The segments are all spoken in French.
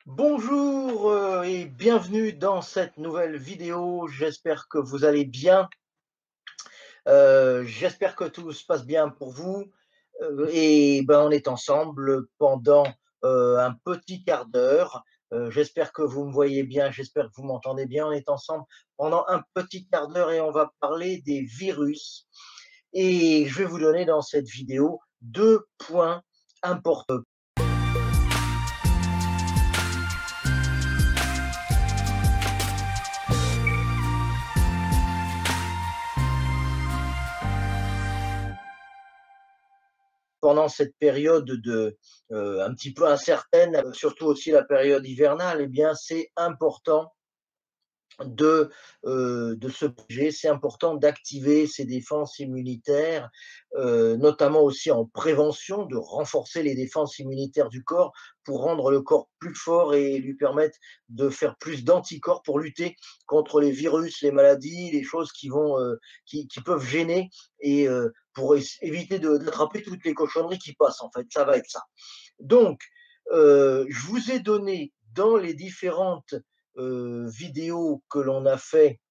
Bonjour et bienvenue dans cette nouvelle vidéo. J'espère que vous allez bien. J'espère que tout se passe bien pour vous. Et ben, on est ensemble pendant un petit quart d'heure. J'espère que vous me voyez bien, j'espère que vous m'entendez bien. On est ensemble pendant un petit quart d'heure et on va parler des virus. Et je vais vous donner dans cette vidéo deux points importants. Pendant cette période un petit peu incertaine, surtout aussi la période hivernale, eh bien, c'est important de, de se protéger, c'est important d'activer ses défenses immunitaires, notamment aussi en prévention, de renforcer les défenses immunitaires du corps pour rendre le corps plus fort et lui permettre de faire plus d'anticorps pour lutter contre les virus, les maladies, les choses qui peuvent gêner et pour éviter d'attraper toutes les cochonneries qui passent, en fait, ça va être ça. Donc, je vous ai donné dans les différentes vidéos que l'on a fait,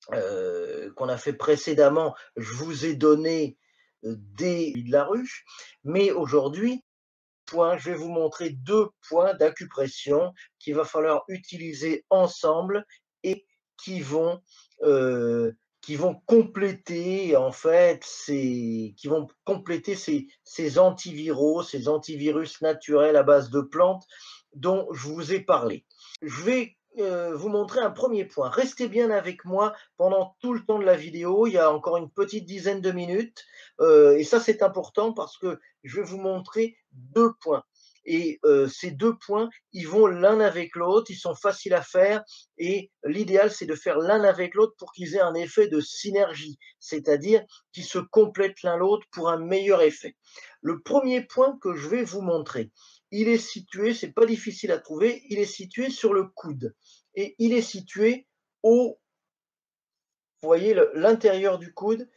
qu'on a fait précédemment, je vous ai donné des de la ruche, mais aujourd'hui, je vais vous montrer deux points d'acupression qu'il va falloir utiliser ensemble et qui vont, qui vont compléter en fait ces antiviraux, ces antivirus naturels à base de plantes dont je vous ai parlé. Je vais vous montrer un premier point. Restez bien avec moi pendant tout le temps de la vidéo. Il y a encore une petite dizaine de minutes. Et ça, c'est important parce que je vais vous montrer deux points. Et ces deux points, ils vont l'un avec l'autre, ils sont faciles à faire. Et l'idéal, c'est de faire l'un avec l'autre pour qu'ils aient un effet de synergie, c'est-à-dire qu'ils se complètent l'un l'autre pour un meilleur effet. Le premier point que je vais vous montrer, il est situé, c'est pas difficile à trouver, il est situé sur le coude. Et il est situé au, vous voyez, l'intérieur du coude,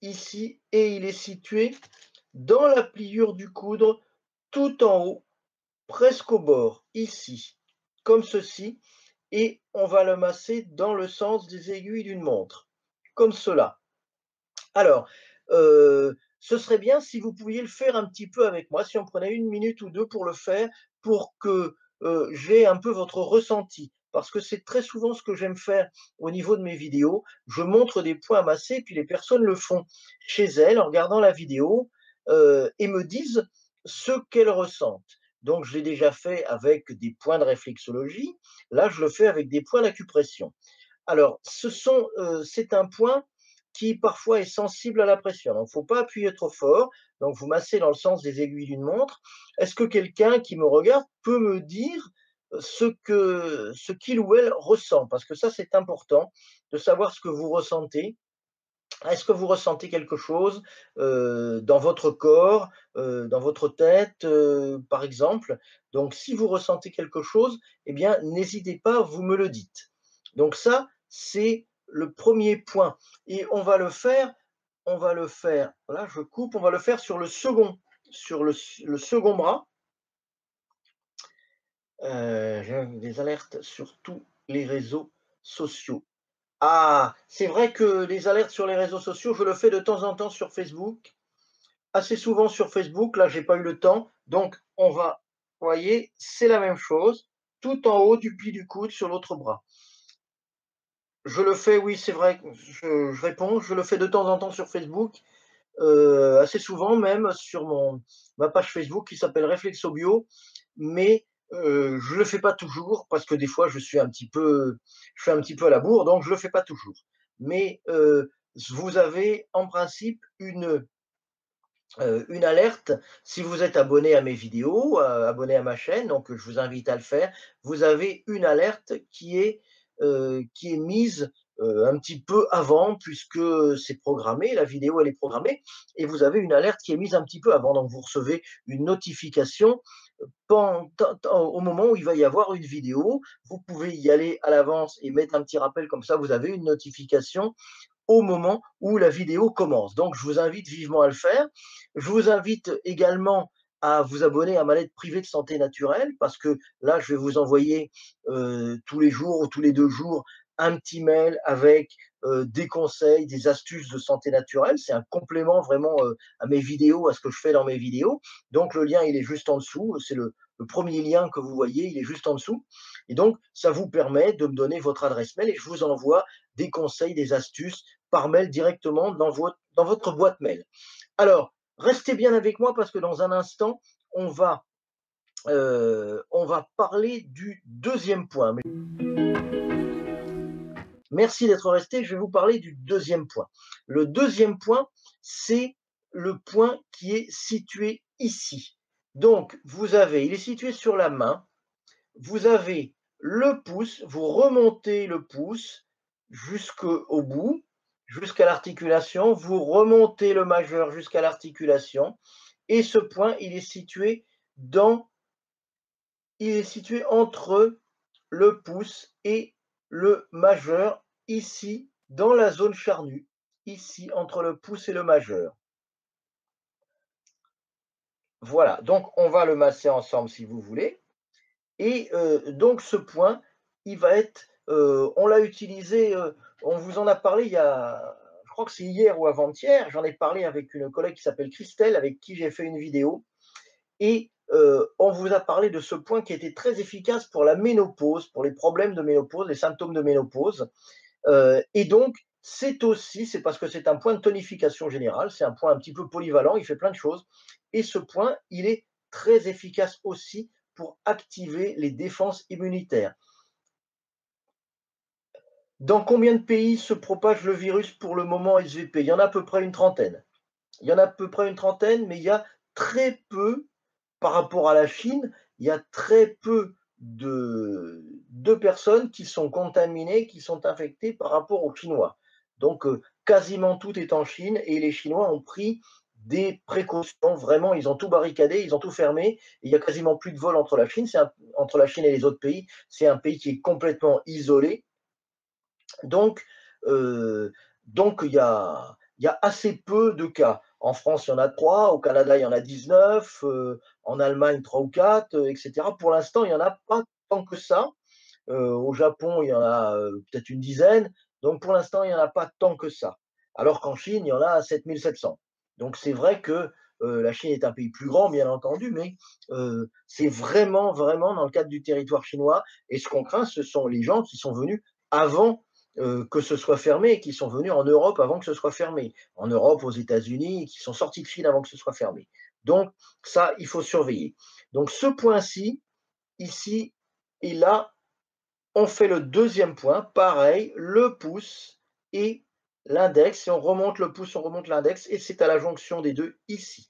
ici, et il est situé dans la pliure du coude, tout en haut, presque au bord, ici, comme ceci, et on va le masser dans le sens des aiguilles d'une montre, comme cela. Alors, ce serait bien si vous pouviez le faire un petit peu avec moi, si on prenait une minute ou deux pour le faire, pour que j'ai un peu votre ressenti. Parce que c'est très souvent ce que j'aime faire au niveau de mes vidéos. Je montre des points à masser, puis les personnes le font chez elles en regardant la vidéo et me disent ce qu'elles ressentent. Donc, je l'ai déjà fait avec des points de réflexologie. Là, je le fais avec des points d'acupression. Alors, c'est un point qui parfois est sensible à la pression. Donc, il ne faut pas appuyer trop fort. Donc, vous massez dans le sens des aiguilles d'une montre. Est-ce que quelqu'un qui me regarde peut me dire ce qu'il ou elle ressent? Parce que ça, c'est important de savoir ce que vous ressentez. Est-ce que vous ressentez quelque chose dans votre corps, dans votre tête, par exemple? Donc, si vous ressentez quelque chose, eh bien, n'hésitez pas, vous me le dites. Donc ça, c'est le premier point et on va le faire, voilà, je coupe, on va le faire sur le second bras. J'ai des alertes sur tous les réseaux sociaux. Ah! C'est vrai que les alertes sur les réseaux sociaux, je le fais de temps en temps sur Facebook, assez souvent sur Facebook. Là, j'ai pas eu le temps, donc vous voyez, c'est la même chose, tout en haut du pli du coude sur l'autre bras. Je le fais, oui, c'est vrai, je réponds, je le fais de temps en temps sur Facebook, assez souvent même sur ma page Facebook qui s'appelle Réflexobio, mais je le fais pas toujours parce que des fois je fais un petit peu à la bourre, donc je le fais pas toujours. Mais vous avez en principe une alerte si vous êtes abonné à mes vidéos, abonné à ma chaîne, donc je vous invite à le faire. Vous avez une alerte qui est mise un petit peu avant, puisque c'est programmé, la vidéo elle est programmée, et vous avez une alerte qui est mise un petit peu avant. Donc vous recevez une notification au moment où il va y avoir une vidéo. Vous pouvez y aller à l'avance et mettre un petit rappel comme ça, vous avez une notification au moment où la vidéo commence. Donc, je vous invite vivement à le faire. Je vous invite également à vous abonner à ma lettre privée de santé naturelle parce que là, je vais vous envoyer tous les jours ou tous les 2 jours un petit mail avec des conseils, des astuces de santé naturelle. C'est un complément vraiment à mes vidéos, à ce que je fais dans mes vidéos. Donc le lien, il est juste en dessous. C'est le premier lien que vous voyez, il est juste en dessous. Et donc, ça vous permet de me donner votre adresse mail et je vous envoie des conseils, des astuces par mail directement dans votre boîte mail. Alors, restez bien avec moi parce que dans un instant, on va parler du deuxième point. Merci d'être resté. Je vais vous parler du deuxième point. Le deuxième point, c'est le point qui est situé ici. Donc, il est situé sur la main. Vous avez le pouce, vous remontez le pouce jusqu'au bout, jusqu'à l'articulation. Vous remontez le majeur jusqu'à l'articulation. Et ce point, il est situé entre le pouce et le majeur, ici, dans la zone charnue, ici, entre le pouce et le majeur. Voilà, donc on va le masser ensemble si vous voulez. Et donc ce point, il va être, on l'a utilisé, on vous en a parlé il y a, je crois que c'est hier ou avant-hier, j'en ai parlé avec une collègue qui s'appelle Christelle, avec qui j'ai fait une vidéo. Et on vous a parlé de ce point qui était très efficace pour la ménopause, pour les problèmes de ménopause, les symptômes de ménopause. Et donc, c'est parce que c'est un point de tonification générale, c'est un point un petit peu polyvalent, il fait plein de choses. Et ce point, il est très efficace aussi pour activer les défenses immunitaires. Dans combien de pays se propage le virus pour le moment SVP? Il y en a à peu près une trentaine. Il y en a à peu près une trentaine, mais il y a très peu, par rapport à la Chine, il y a très peu de personnes qui sont contaminées, qui sont infectées par rapport aux Chinois. Donc, quasiment tout est en Chine et les Chinois ont pris des précautions. Vraiment, ils ont tout barricadé, ils ont tout fermé. Et il n'y a quasiment plus de vol entre la Chine. Entre la Chine et les autres pays, c'est un pays qui est complètement isolé. Donc, euh, donc il y a assez peu de cas. En France, il y en a 3, au Canada, il y en a 19, en Allemagne, 3 ou 4, etc. Pour l'instant, il n'y en a pas tant que ça. Au Japon, il y en a peut-être une dizaine. Donc, pour l'instant, il n'y en a pas tant que ça. Alors qu'en Chine, il y en a 7700. Donc, c'est vrai que la Chine est un pays plus grand, bien entendu, mais c'est vraiment, vraiment dans le cadre du territoire chinois. Et ce qu'on craint, ce sont les gens qui sont venus avant que ce soit fermé, qui sont venus en Europe avant que ce soit fermé, en Europe, aux États-Unis, qui sont sortis de Chine avant que ce soit fermé. Donc, ça, il faut surveiller. Donc, ce point-ci, ici et là, on fait le deuxième point, pareil, le pouce et l'index, et on remonte le pouce, on remonte l'index, et c'est à la jonction des deux ici.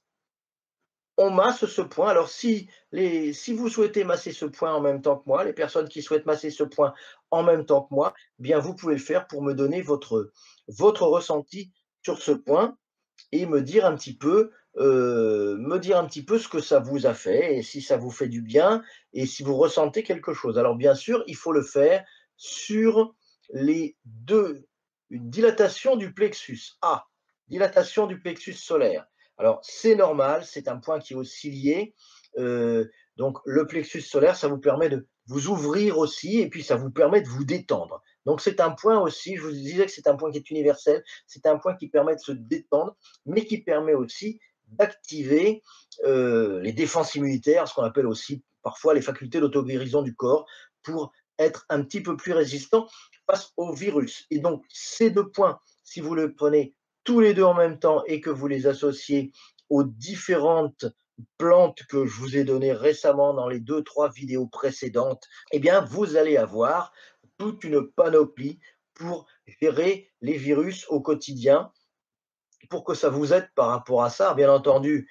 On masse ce point. Alors, si vous souhaitez masser ce point en même temps que moi, les personnes qui souhaitent masser ce point en même temps que moi, bien, vous pouvez le faire pour me donner votre ressenti sur ce point et me dire un petit peu ce que ça vous a fait et si ça vous fait du bien et si vous ressentez quelque chose. Alors, bien sûr, il faut le faire sur une dilatation du plexus. Dilatation du plexus solaire. Alors, c'est normal, c'est un point qui est aussi lié. Donc, le plexus solaire, ça vous permet de vous ouvrir aussi et puis ça vous permet de vous détendre. Donc, c'est un point aussi, je vous disais que c'est un point qui est universel, c'est un point qui permet de se détendre, mais qui permet aussi d'activer les défenses immunitaires, ce qu'on appelle aussi parfois les facultés d'auto-guérison du corps, pour être un petit peu plus résistant face au virus. Et donc, ces deux points, si vous les prenez tous les deux en même temps et que vous les associez aux différentes plantes que je vous ai données récemment dans les 2-3 vidéos précédentes, eh bien, vous allez avoir toute une panoplie pour gérer les virus au quotidien, pour que ça vous aide par rapport à ça. Bien entendu,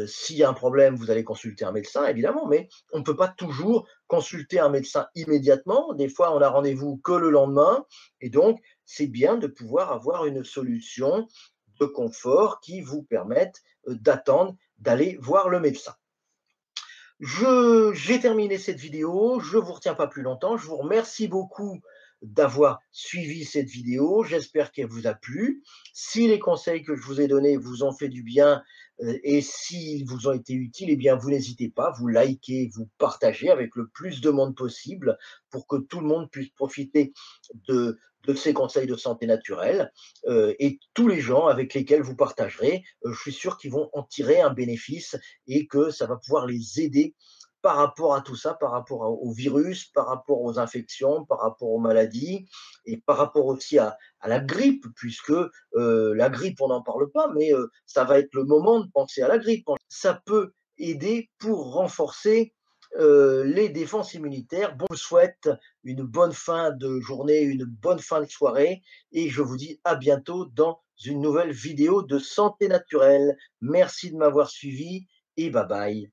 s'il y a un problème, vous allez consulter un médecin, évidemment, mais on ne peut pas toujours consulter un médecin immédiatement. Des fois, on a rendez-vous que le lendemain, et donc, c'est bien de pouvoir avoir une solution de confort qui vous permette d'attendre, d'aller voir le médecin. J'ai terminé cette vidéo, je ne vous retiens pas plus longtemps, je vous remercie beaucoup d'avoir suivi cette vidéo, j'espère qu'elle vous a plu. Si les conseils que je vous ai donnés vous ont fait du bien, Et s'ils vous ont été utiles, eh bien, vous n'hésitez pas, vous likez, vous partagez avec le plus de monde possible pour que tout le monde puisse profiter de ces conseils de santé naturelle. Et tous les gens avec lesquels vous partagerez, je suis sûr qu'ils vont en tirer un bénéfice et que ça va pouvoir les aider par rapport à tout ça, par rapport au virus, par rapport aux infections, par rapport aux maladies et par rapport aussi à la grippe, puisque la grippe, on n'en parle pas, mais ça va être le moment de penser à la grippe. Ça peut aider pour renforcer les défenses immunitaires. Bon, je vous souhaite une bonne fin de journée, une bonne fin de soirée et je vous dis à bientôt dans une nouvelle vidéo de santé naturelle. Merci de m'avoir suivi et bye bye.